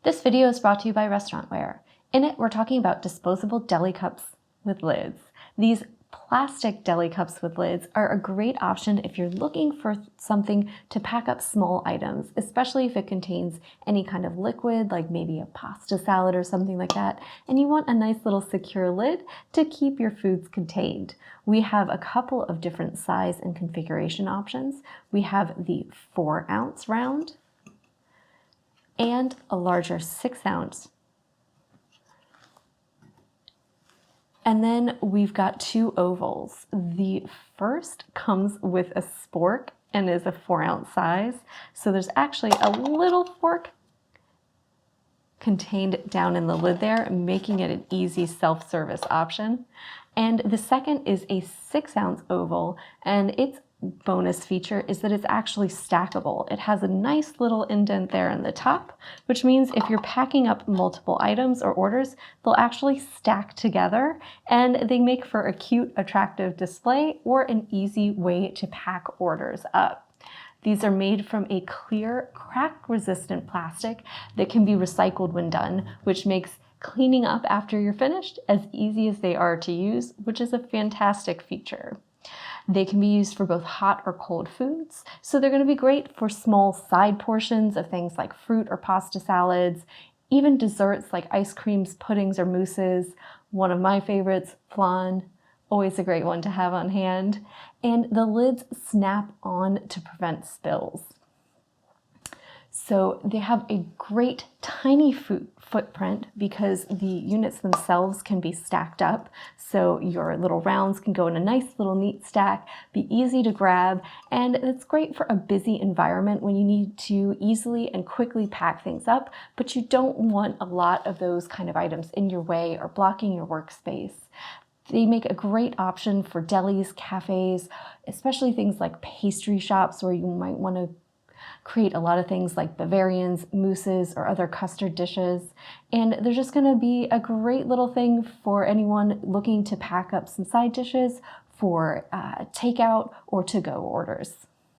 This video is brought to you by Restaurantware. In it, we're talking about disposable deli cups with lids. These plastic deli cups with lids are a great option if you're looking for something to pack up small items, especially if it contains any kind of liquid, like maybe a pasta salad or something like that, and you want a nice little secure lid to keep your foods contained. We have a couple of different size and configuration options. We have the 4-ounce round, and a larger 6-ounce. And then we've got 2 ovals. The first comes with a spork and is a 4-ounce size. So there's actually a little fork contained down in the lid there, making it an easy self-service option. And the second is a 6-ounce oval, and its bonus feature is that it's actually stackable. It has a nice little indent there in the top, which means if you're packing up multiple items or orders, they'll actually stack together, and they make for a cute, attractive display or an easy way to pack orders up. These are made from a clear, crack-resistant plastic that can be recycled when done, which makes cleaning up after you're finished as easy as they are to use, which is a fantastic feature. They can be used for both hot or cold foods, so they're going to be great for small side portions of things like fruit or pasta salads, even desserts like ice creams, puddings, or mousses. One of my favorites, flan, always a great one to have on hand. And the lids snap on to prevent spills. So they have a great tiny footprint because the units themselves can be stacked up. So your little rounds can go in a nice little neat stack, be easy to grab, and it's great for a busy environment when you need to easily and quickly pack things up, but you don't want a lot of those kind of items in your way or blocking your workspace. They make a great option for delis, cafes, especially things like pastry shops where you might want to create a lot of things like Bavarians, mousses, or other custard dishes. And they're just going to be a great little thing for anyone looking to pack up some side dishes for takeout or to-go orders.